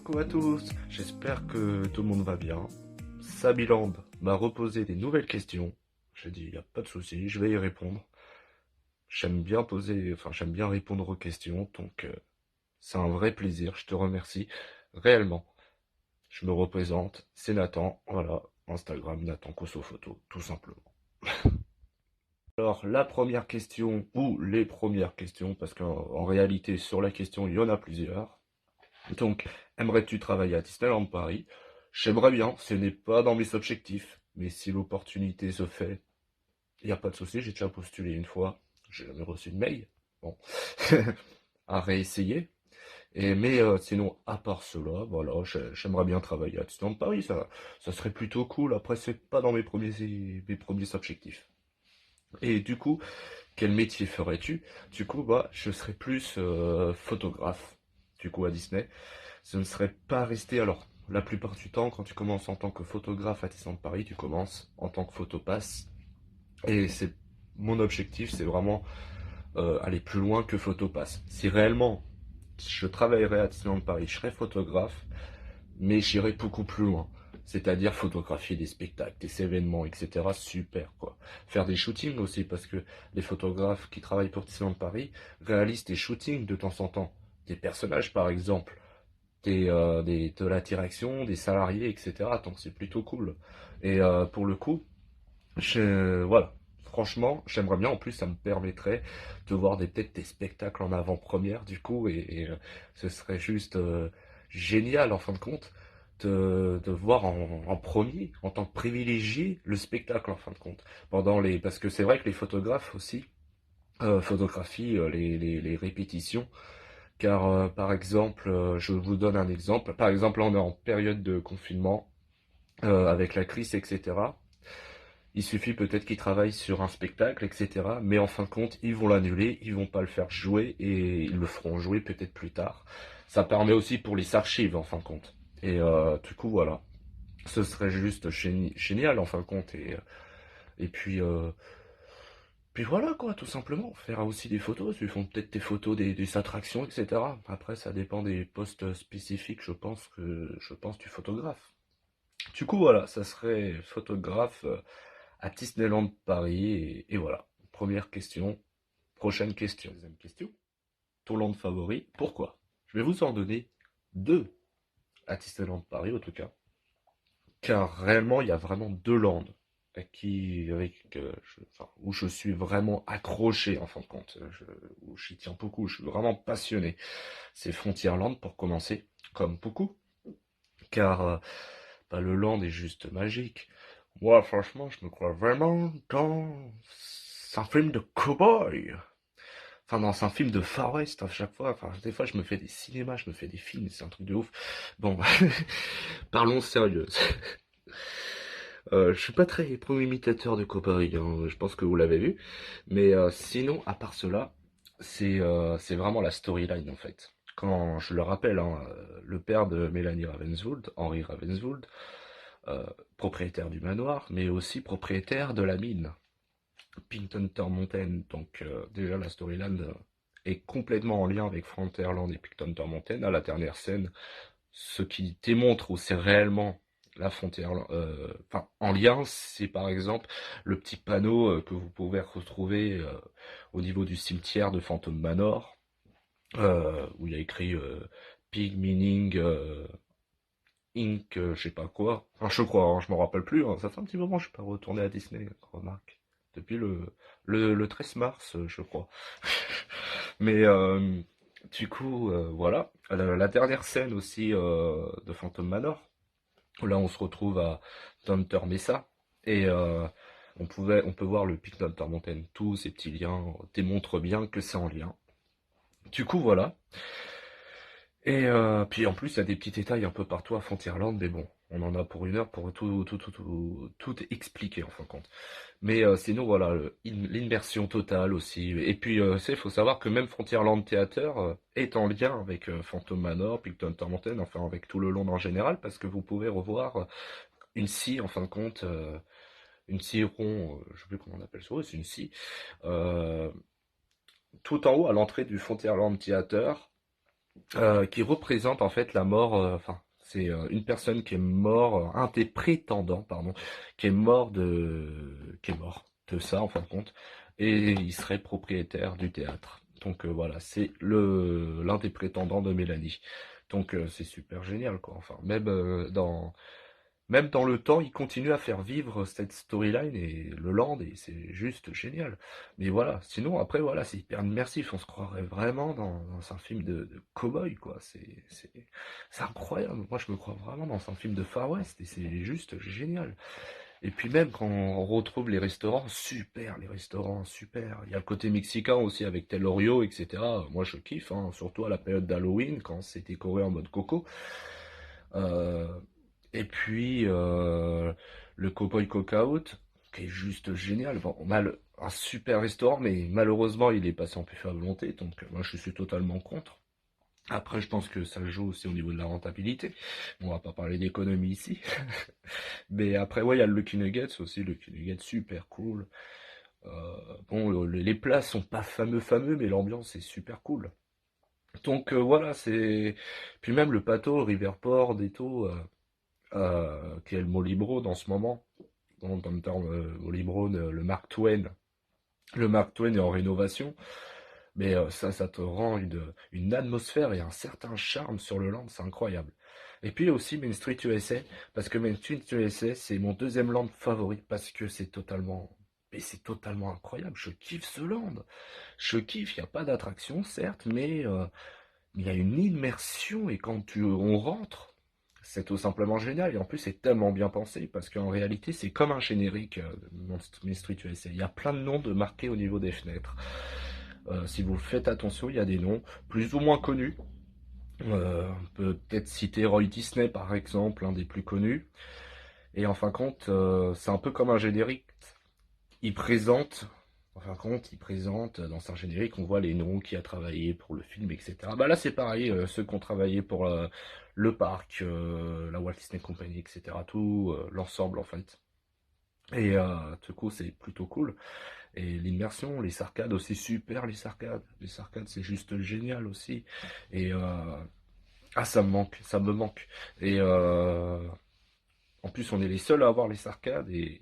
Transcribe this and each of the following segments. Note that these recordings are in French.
Coucou à tous, j'espère que tout le monde va bien. Sabiland m'a reposé des nouvelles questions. J'ai dit, y a pas de souci, je vais y répondre. J'aime bien répondre aux questions, donc c'est un vrai plaisir, je te remercie. Réellement, je me représente, c'est Nathan, voilà, Instagram Nathan Kosso Photo, tout simplement. Alors, la première question, ou les premières questions, parce qu'en réalité, sur la question, il y en a plusieurs. Donc, aimerais-tu travailler à Disneyland Paris? J'aimerais bien, ce n'est pas dans mes objectifs, mais si l'opportunité se fait, il n'y a pas de souci, j'ai déjà postulé une fois, j'ai jamais reçu de mail, bon, à réessayer. Mais sinon, à part cela, voilà, j'aimerais bien travailler à Disneyland Paris, ça serait plutôt cool. Après, c'est pas dans mes premiers objectifs. Et du coup, quel métier ferais-tu? Du coup, bah, je serais plus photographe, du coup, à Disney. Ce ne serait pas resté. Alors, la plupart du temps, quand tu commences en tant que photographe à Disneyland Paris, tu commences en tant que photopass. Et c'est mon objectif, c'est vraiment aller plus loin que photopass. Si réellement je travaillerais à Disneyland Paris, je serais photographe, mais j'irais beaucoup plus loin. C'est-à-dire photographier des spectacles, des événements, etc. Super, quoi. Faire des shootings aussi, parce que les photographes qui travaillent pour Disneyland Paris réalisent des shootings de temps en temps. Des personnages, par exemple, de la direction, des salariés, etc. Donc c'est plutôt cool. Et pour le coup, voilà. Franchement, j'aimerais bien. En plus, ça me permettrait de voir peut-être des spectacles en avant-première, du coup, et ce serait juste génial, en fin de compte, de voir en premier, en tant que privilégié, le spectacle, en fin de compte. Parce que c'est vrai que les photographes aussi photographient les répétitions. Car, par exemple, je vous donne un exemple. Par exemple, là, on est en période de confinement, avec la crise, etc. Il suffit peut-être qu'ils travaillent sur un spectacle, etc. Mais en fin de compte, ils vont l'annuler, ils vont pas le faire jouer et ils le feront jouer peut-être plus tard. Ça permet aussi pour les archives, en fin de compte. Et du coup, voilà. Ce serait juste génial, en fin de compte. Et puis voilà quoi, tout simplement. Faire aussi des photos, ils font peut-être des photos des attractions, etc. Après, ça dépend des postes spécifiques, je pense du photographe. Du coup, voilà, ça serait photographe à Disneyland Paris, et voilà. Première question, prochaine question. Deuxième question, ton land favori, pourquoi? Je vais vous en donner deux à Disneyland Paris, en tout cas. Car réellement, il y a vraiment deux landes où je suis vraiment accroché en fin de compte, où j'y tiens beaucoup, je suis vraiment passionné. C'est Frontierland pour commencer, comme beaucoup, car bah, le land est juste magique. Moi, franchement, je me crois vraiment dans un film de cowboy. Enfin, dans un film de Far West à chaque fois. Enfin, des fois, je me fais des cinémas, je me fais des films, c'est un truc de ouf. Bon, parlons sérieux. Je suis pas très pro imitateur de Coppery, hein, je pense que vous l'avez vu. Mais sinon, à part cela, c'est vraiment la storyline en fait. Quand je le rappelle, hein, le père de Mélanie Ravenswood, Henry Ravenswood, euh, propriétaire du manoir, mais aussi propriétaire de la mine, Pink Thunder Mountain. Donc déjà la storyline est complètement en lien avec Frontierland et Pink Thunder Mountain. À la dernière scène, ce qui démontre où c'est réellement la frontière, enfin, en lien, c'est par exemple le petit panneau que vous pouvez retrouver au niveau du cimetière de Phantom Manor, où il y a écrit Pig Meaning Inc. Je sais pas quoi. Enfin, je crois, hein, je m'en rappelle plus, hein. Ça fait un petit moment que je suis pas retourné à Disney, remarque. Depuis le 13 mars, je crois. Mais du coup, voilà. La dernière scène aussi de Phantom Manor. Là, on se retrouve à Thunder Mesa et on peut voir le pic Thunder Mountain. Tous ces petits liens démontrent bien que c'est en lien. Du coup, voilà. Et puis en plus, il y a des petits détails un peu partout à Frontierland, mais bon, on en a pour une heure pour tout expliquer en fin de compte. Mais sinon, voilà, l'immersion totale aussi. Et puis, il faut savoir que même Frontierland Theater est en lien avec Phantom Manor, Big Thunder Mountain, enfin avec tout le long en général, parce que vous pouvez revoir une scie, en fin de compte, une scie rond, je sais plus comment on appelle ça, ouais, c'est une scie, euh, tout en haut à l'entrée du Frontierland Theater, qui représente en fait la mort, enfin, c'est une personne qui est mort, un des prétendants, pardon, qui est mort de ça en fin de compte, et il serait propriétaire du théâtre. Donc voilà, c'est l'un des prétendants de Mélanie. Donc c'est super génial quoi. Enfin, même dans le temps, il continue à faire vivre cette storyline et le land, et c'est juste génial. Mais voilà, sinon après voilà, c'est hyper immersif, on se croirait vraiment dans un film de cow-boy, quoi. C'est incroyable. Moi je me crois vraiment dans un film de Far West et c'est juste génial. Et puis même quand on retrouve les restaurants, super, les restaurants, super. Il y a le côté mexicain aussi avec Telorio, etc. Moi je kiffe, hein, surtout à la période d'Halloween quand c'est décoré en mode coco. Euh, et puis le Cowboy Cookout, qui est juste génial. Bon, un super restaurant, mais malheureusement il est passé en buffet à volonté, donc moi je suis totalement contre. Après, je pense que ça joue aussi au niveau de la rentabilité. Bon, on va pas parler d'économie ici. Mais après, ouais, il y a le Lucky Nuggets aussi, le Lucky Nuggets super cool. Euh, bon, les plats sont pas fameux, mais l'ambiance est super cool. Donc voilà, c'est. Puis même le Pato, Riverport, Detto, qui est le Molibro dans ce moment. Dans le terme Molibro, le Mark Twain. Le Mark Twain est en rénovation, mais ça te rend une atmosphère et un certain charme sur le land, c'est incroyable. Et puis aussi Main Street USA, parce que Main Street USA, c'est mon deuxième land favori, parce que mais c'est totalement incroyable. Je kiffe ce land. Je kiffe, il n'y a pas d'attraction, certes, mais il y a une immersion et on rentre, c'est tout simplement génial. Et en plus, c'est tellement bien pensé parce qu'en réalité, c'est comme un générique de Main Street USA. Il y a plein de noms de marqués au niveau des fenêtres. Si vous faites attention, il y a des noms plus ou moins connus. On peut peut-être citer Roy Disney par exemple, un des plus connus. Et en fin de compte, c'est un peu comme un générique. Il présente, en fin de compte, il présente dans un générique, on voit les noms qui a travaillé pour le film, etc. Bah là c'est pareil, ceux qui ont travaillé pour le parc, la Walt Disney Company, etc. Tout l'ensemble en fait. Et du coup c'est plutôt cool. Et l'immersion, les sarcades aussi super, les sarcades. Les sarcades c'est juste génial aussi. Et ah ça me manque, ça me manque. Et en plus, on est les seuls à avoir les arcades et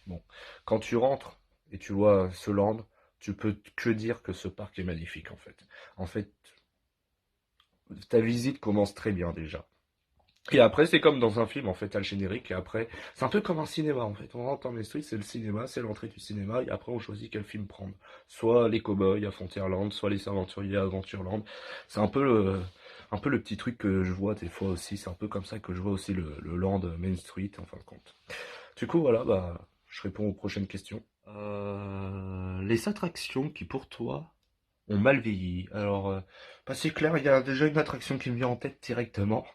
bon, quand tu rentres et tu vois ce land, tu peux que dire que ce parc est magnifique en fait. En fait, ta visite commence très bien déjà. Et après, c'est comme dans un film, en fait, t'as le générique, et après, c'est un peu comme un cinéma, en fait. On rentre en Street, c'est le cinéma, c'est l'entrée du cinéma, et après, on choisit quel film prendre. Soit les Cowboys à Frontierland, soit les Aventuriers à Adventureland. C'est un peu le petit truc que je vois des fois aussi, c'est un peu comme ça que je vois aussi le land Main Street, en fin de compte. Du coup, voilà, bah, je réponds aux prochaines questions. Les attractions qui, pour toi, ont mal vieilli. Alors, bah, c'est clair, il y a déjà une attraction qui me vient en tête directement.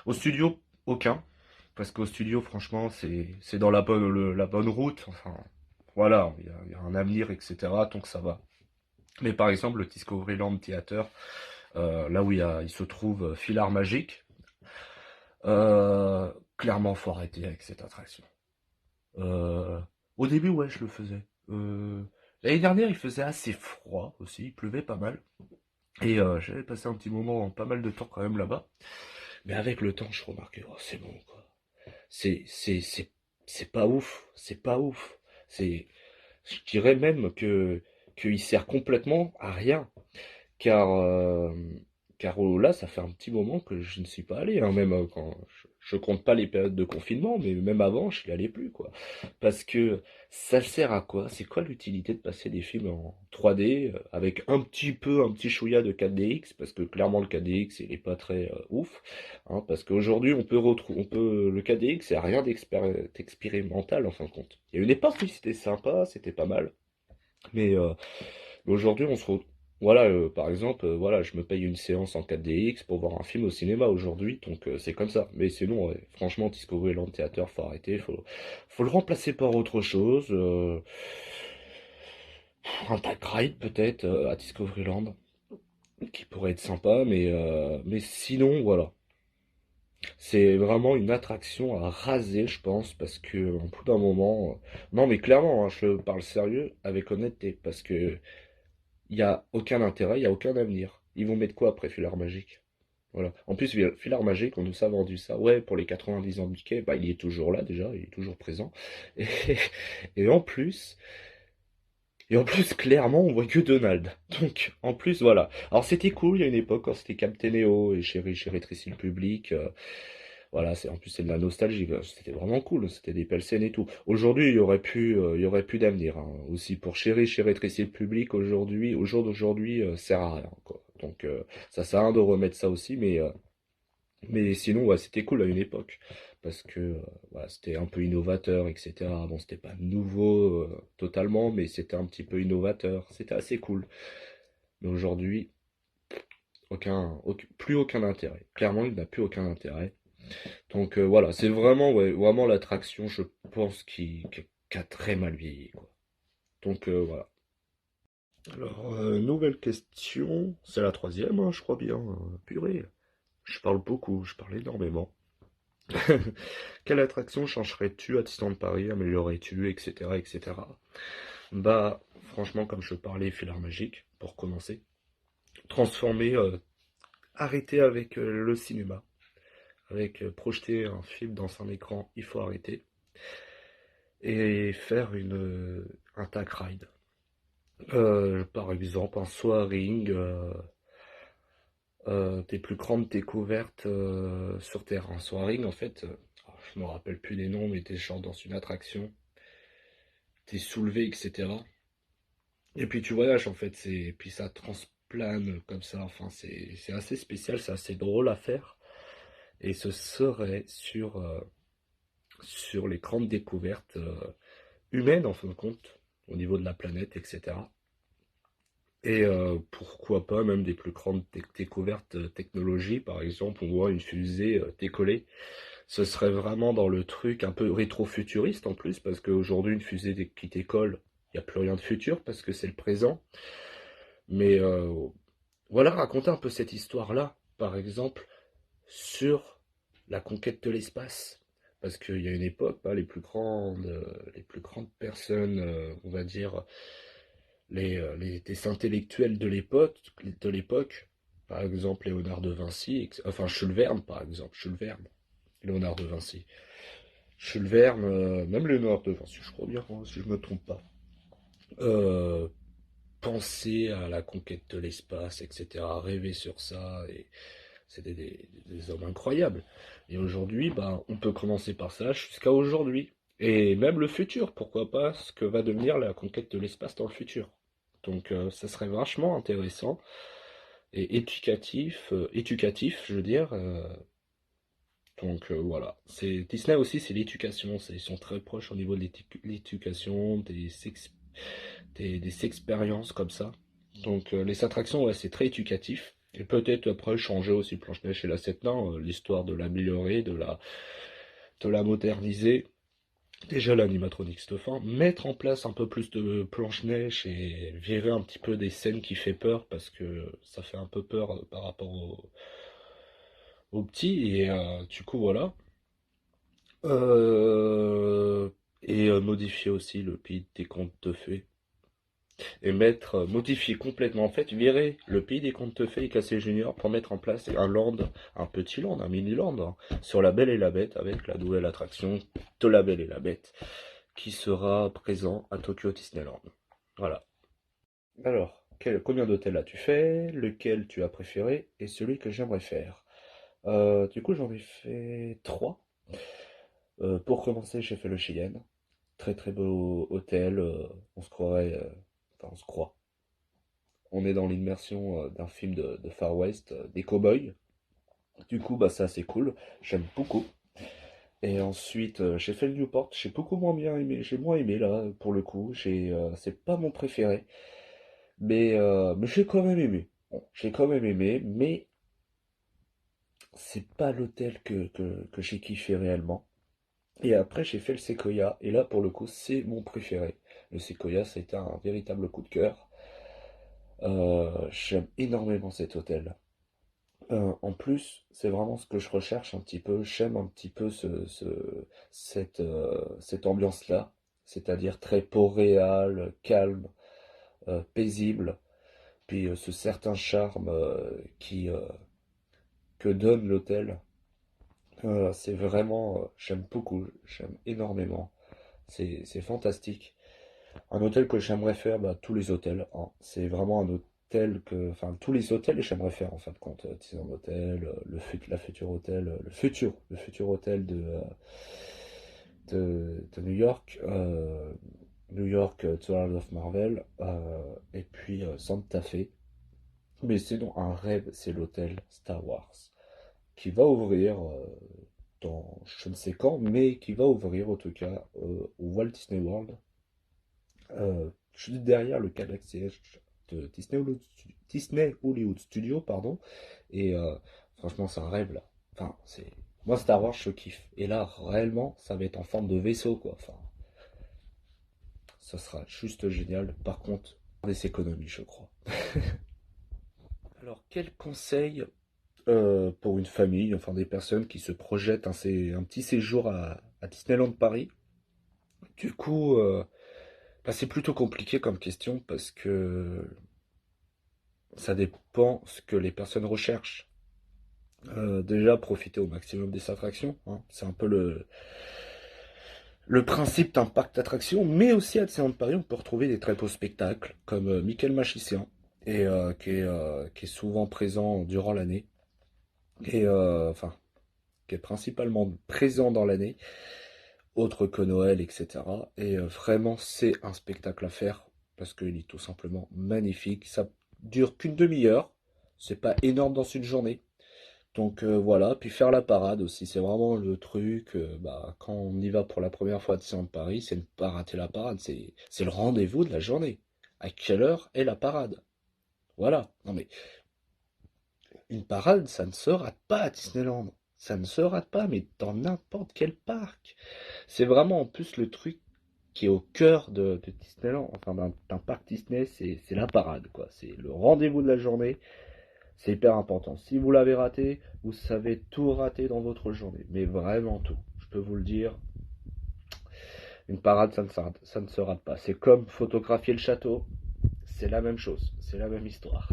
Au studio, aucun. Parce qu'au studio, franchement, c'est dans la bonne route. Enfin, voilà, il y a un avenir, etc. Donc ça va. Mais par exemple, le Discoveryland Theater, là où il se trouve Filard Magique, clairement, faut arrêter avec cette attraction. Euh, Au début, ouais, je le faisais. L'année dernière, il faisait assez froid aussi, il pleuvait pas mal. Et j'avais passé un petit moment, pas mal de temps quand même là-bas. Mais avec le temps, je remarquais, oh, c'est bon, quoi. C'est, c'est, c'est, c'est pas ouf, c'est pas ouf. Je dirais même qu'il sert complètement à rien. Car, là, ça fait un petit moment que je ne suis pas allé, hein, même quand je compte pas les périodes de confinement, mais même avant, je n'y allais plus, quoi. Parce que ça sert à quoi? C'est quoi l'utilité de passer des films en 3D avec un petit chouïa de 4DX, parce que clairement le 4DX il est pas très ouf, hein, parce qu'aujourd'hui le 4DX c'est rien d'expérimental en fin de compte. Il y a une époque où c'était sympa, c'était pas mal, mais aujourd'hui, voilà, par exemple, voilà, je me paye une séance en 4DX pour voir un film au cinéma aujourd'hui, donc c'est comme ça. Mais sinon, ouais, franchement, Discoveryland Theater, faut arrêter, faut le remplacer par autre chose. Un tag ride peut-être à Discoveryland, qui pourrait être sympa, mais sinon, voilà. C'est vraiment une attraction à raser, je pense, parce que au bout d'un moment, non, mais clairement, hein, je parle sérieux, avec honnêteté, parce que il y a aucun intérêt, il y a aucun avenir. Ils vont mettre quoi après Fumeur Magique? Voilà. En plus, Filard Magique, on nous a vendu ça. Ouais, pour les 90 ans de Mickey, bah, il est toujours là déjà, il est toujours présent. Et, et en plus, clairement, on voit que Donald. Donc, en plus, voilà. Alors, c'était cool, il y a une époque quand c'était Captain EO et Chéri Rétréci le public. Voilà, en plus, c'est de la nostalgie. C'était vraiment cool, c'était des belles scènes et tout. Aujourd'hui, il y aurait plus d'avenir, hein. Aussi, pour Chéri Rétréci le public, aujourd'hui, au jour d'aujourd'hui, sert à rien, quoi. Donc, ça sert à rien de remettre ça aussi, mais sinon, ouais, c'était cool à une époque. Parce que voilà, c'était un peu innovateur, etc. Bon, c'était pas nouveau totalement, mais c'était un petit peu innovateur. C'était assez cool. Mais aujourd'hui, plus aucun intérêt. Clairement, il n'a plus aucun intérêt. Donc voilà, c'est vraiment, ouais, vraiment l'attraction, je pense, qui a très mal vieilli, quoi. Donc voilà. Alors, nouvelle question. C'est la troisième, hein, je crois bien. Purée. Je parle beaucoup, je parle énormément. Quelle attraction changerais-tu à Disneyland Paris, améliorerais-tu, etc., etc. Bah, franchement, comme je parlais, Filard Magique, pour commencer. Transformer, arrêter avec le cinéma. Avec projeter un film dans un écran, il faut arrêter. Et faire un tag ride. Par exemple, un soaring, tes plus grandes découvertes sur Terre. Un soaring, en fait, je me rappelle plus des noms, mais t'es genre dans une attraction, t'es soulevé, etc. Et puis tu voyages en fait, puis ça transplane comme ça, enfin c'est assez spécial, c'est assez drôle à faire. Et ce serait sur les grandes découvertes humaines en fin de compte, au niveau de la planète, etc. Et pourquoi pas même des plus grandes découvertes technologie, par exemple, on voit une fusée décoller. Ce serait vraiment dans le truc un peu rétro-futuriste en plus, parce qu'aujourd'hui une fusée qui décolle, il n'y a plus rien de futur parce que c'est le présent. Mais voilà, raconter un peu cette histoire-là, par exemple, sur la conquête de l'espace. Parce qu'il y a une époque, bah, les plus grandes personnes, on va dire, des intellectuels de l'époque, par exemple Léonard de Vinci, enfin Jules Verne, par exemple, Jules Verne, Léonard de Vinci. Jules Verne, même Léonard de Vinci, je crois bien, hein, si je me trompe pas. Euh, Penser à la conquête de l'espace, etc., rêver sur ça, et c'était des hommes incroyables. Et aujourd'hui, bah, on peut commencer par ça jusqu'à aujourd'hui. Et même le futur, pourquoi pas, ce que va devenir la conquête de l'espace dans le futur. Donc ça serait vachement intéressant et éducatif, je veux dire. Donc voilà. Disney aussi, c'est l'éducation. Ils sont très proches au niveau de l'éducation, des expériences comme ça. Donc les attractions, ouais, c'est très éducatif. Et peut-être après changer aussi Blanche-Neige et la Sept Nains, l'histoire de l'améliorer, de la moderniser. Déjà l'animatronics de fin, mettre en place un peu plus de Blanche-Neige et virer un petit peu des scènes qui fait peur parce que ça fait un peu peur par rapport aux petits. Et du coup voilà. Euh, et modifier aussi le pays des contes de fées. Et modifier complètement, en fait, virer le pays des contes de fées et casser Junior pour mettre en place un petit land, un mini land, hein, sur La Belle et la Bête avec la nouvelle attraction de La Belle et la Bête qui sera présent à Tokyo Disneyland. Voilà. Alors, combien d'hôtels as-tu fait? Lequel tu as préféré? Et celui que j'aimerais faire? Du coup, j'en ai fait trois. Pour commencer, j'ai fait le Cheyenne. Très très beau hôtel. On se croirait. Enfin, on se croit. On est dans l'immersion d'un film de Far West, des cow-boys. Du coup, bah, ça c'est cool. J'aime beaucoup. Et ensuite, j'ai fait le Newport. J'ai beaucoup moins bien aimé. J'ai moins aimé là, pour le coup. C'est pas mon préféré. Mais j'ai quand même aimé. Bon, j'ai quand même aimé, mais c'est pas l'hôtel que j'ai kiffé réellement. Et après, j'ai fait le Sequoia. Et là, pour le coup, c'est mon préféré. Le Sequoia, c'était un véritable coup de cœur. J'aime énormément cet hôtel. En plus, c'est vraiment ce que je recherche un petit peu. J'aime un petit peu cette ambiance-là, c'est-à-dire très boréal, calme, paisible, puis ce certain charme que donne l'hôtel. C'est vraiment, j'aime beaucoup, j'aime énormément. C'est fantastique. Un hôtel que j'aimerais faire, bah, tous les hôtels, hein. C'est vraiment un hôtel que, enfin, tous les hôtels j'aimerais faire en fin de compte. Disneyland Hotel, la future hôtel, le futur hôtel de New York, New York, The World of Marvel, et puis Santa Fe. Mais sinon, un rêve, c'est l'hôtel Star Wars, qui va ouvrir dans je ne sais quand, mais qui va ouvrir en tout cas au Walt Disney World, juste derrière le Galaxy Edge de Disney Hollywood Studio, pardon. Et franchement, c'est un rêve là. Enfin, c'est moi Star Wars, je kiffe. Et là, réellement, ça va être en forme de vaisseau, quoi. Enfin, ça sera juste génial. Par contre, des économies, je crois. Alors, quel conseil pour une famille, enfin des personnes qui se projettent un petit séjour à Disneyland Paris? Du coup, bah, c'est plutôt compliqué comme question parce que ça dépend ce que les personnes recherchent. Déjà, profiter au maximum des attractions, hein. C'est un peu le principe d'un parc d'attractions, mais aussi à Disneyland Paris, on peut retrouver des très beaux spectacles comme Mickey le Magicien, et qui est souvent présent durant l'année, et enfin, qui est principalement présent dans l'année, autre que Noël, etc. Et vraiment, c'est un spectacle à faire parce qu'il est tout simplement magnifique. Ça dure qu'une demi-heure, c'est pas énorme dans une journée. Donc voilà, puis faire la parade aussi, c'est vraiment le truc, bah, quand on y va pour la première fois à Disneyland Paris, c'est ne pas rater la parade, c'est le rendez-vous de la journée. À quelle heure est la parade? Voilà, non mais une parade, ça ne se rate pas à Disneyland, ça ne se rate pas, mais dans n'importe quel parc. C'est vraiment en plus le truc qui est au cœur de Disneyland, enfin d'un parc Disney, c'est la parade, quoi. C'est le rendez-vous de la journée. C'est hyper important. Si vous l'avez raté, vous savez tout rater dans votre journée. Mais vraiment tout. Je peux vous le dire. Une parade, ça ne se rate pas. C'est comme photographier le château. C'est la même chose. C'est la même histoire.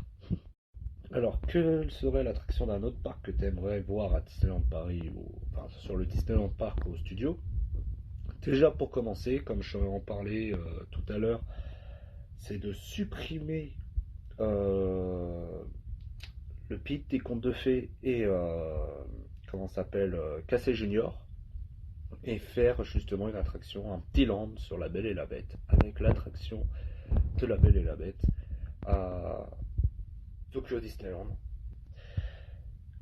Alors, quelle serait l'attraction d'un autre parc que tu aimerais voir à Disneyland Paris ou enfin, sur le Disneyland Park au studio? Déjà, pour commencer, comme je en parlais tout à l'heure, c'est de supprimer euh, le Pit des Contes de Fées et comment ça s'appelle Cassé Junior et faire justement une attraction, un petit land sur La Belle et la Bête avec l'attraction de La Belle et la Bête à Tokyo Disneyland.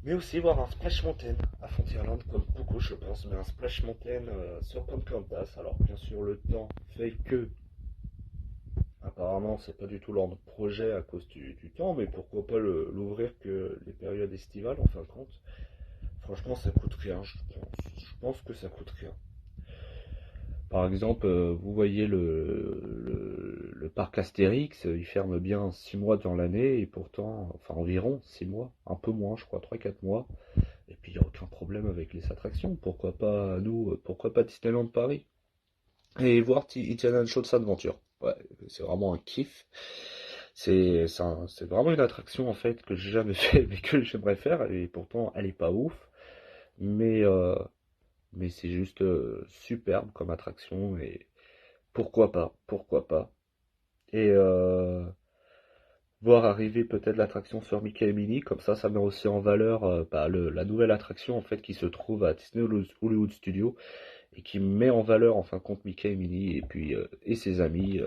Mais aussi voir un Splash Mountain à Frontierland comme beaucoup je pense, mais un Splash Mountain sur Pocahontas. Alors bien sûr le temps fait que apparemment c'est pas du tout leur projet à cause du temps, mais pourquoi pas l'ouvrir que les périodes estivales en fin de compte. Franchement, ça coûte rien, je pense. Je pense que ça coûte rien. Par exemple, vous voyez le parc Astérix, il ferme bien 6 mois dans l'année et pourtant, enfin environ 6 mois, un peu moins, je crois, 3 4 mois. Et puis il n'y a aucun problème avec les attractions. Pourquoi pas nous, pourquoi pas Disneyland Paris? Et voir Indiana Jones Adventure. Ouais, c'est vraiment un kiff. C'est vraiment une attraction en fait que j'ai jamais fait mais que j'aimerais faire et pourtant elle est pas ouf. Mais c'est juste superbe comme attraction et pourquoi pas. Et voir arriver peut-être l'attraction sur Mickey et Minnie, comme ça met aussi en valeur bah, la nouvelle attraction en fait qui se trouve à Disney Hollywood Studios et qui met en valeur en fin de compte Mickey et Minnie et puis et ses amis,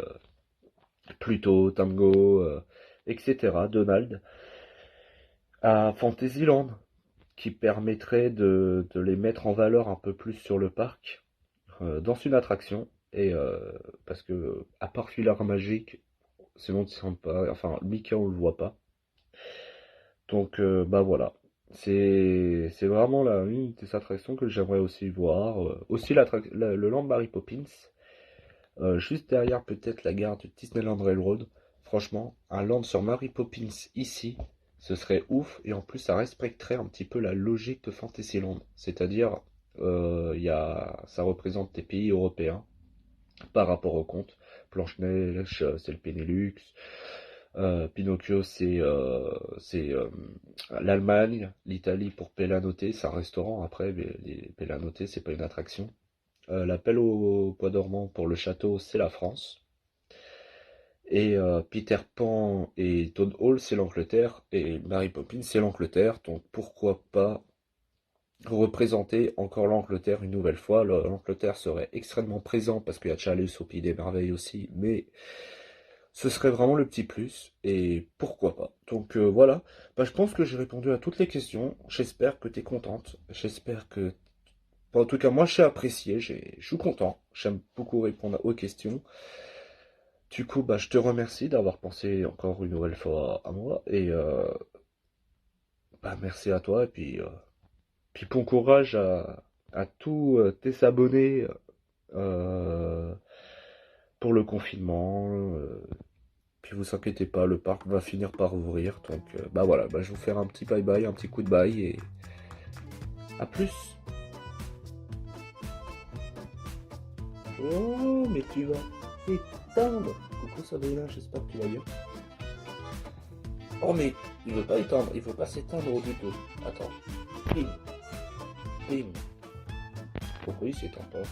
Pluto, Tango, etc. Donald à Fantasyland, qui permettrait de les mettre en valeur un peu plus sur le parc dans une attraction. Et parce que à part Filard Magique, sinon tu sens pas, enfin Mickey on le voit pas. Donc bah voilà. C'est vraiment une des attractions que j'aimerais aussi voir. Aussi le Land Mary Poppins. Juste derrière peut-être la gare du Disneyland Railroad. Franchement, un land sur Mary Poppins ici, ce serait ouf. Et en plus, ça respecterait un petit peu la logique de Fantasyland. C'est-à-dire, ça représente des pays européens par rapport au conte. Blanche-Neige, c'est le Benelux. Pinocchio, c'est l'Allemagne, l'Italie pour Pelanoté, c'est un restaurant après, mais les Pelanoté, c'est pas une attraction. L'appel au bois dormant pour le château, c'est la France. Et Peter Pan et Toad Hall, c'est l'Angleterre. Et Mary Poppins, c'est l'Angleterre. Donc pourquoi pas représenter encore l'Angleterre une nouvelle fois. L'Angleterre serait extrêmement présent parce qu'il y a Charles au Pays des Merveilles aussi, mais ce serait vraiment le petit plus, et pourquoi pas. Donc voilà, bah, je pense que j'ai répondu à toutes les questions. J'espère que tu es contente. J'espère que... Bah, en tout cas, moi, j'ai apprécié, je suis content. J'aime beaucoup répondre aux questions. Du coup, bah, je te remercie d'avoir pensé encore une nouvelle fois à moi, et bah, merci à toi, et puis bon courage à tous tes abonnés euh, pour le confinement. Puis vous inquiétez pas, le parc va finir par ouvrir. Donc bah voilà, bah, je vais vous faire un petit bye bye, un petit coup de bye et à plus. Oh mais tu vas éteindre. Coucou Sabrina, j'espère que tu vas bien. Oh mais il veut pas éteindre, il veut pas s'éteindre du tout. Attends. Bim, bim. Pourquoi il s'éteint pas?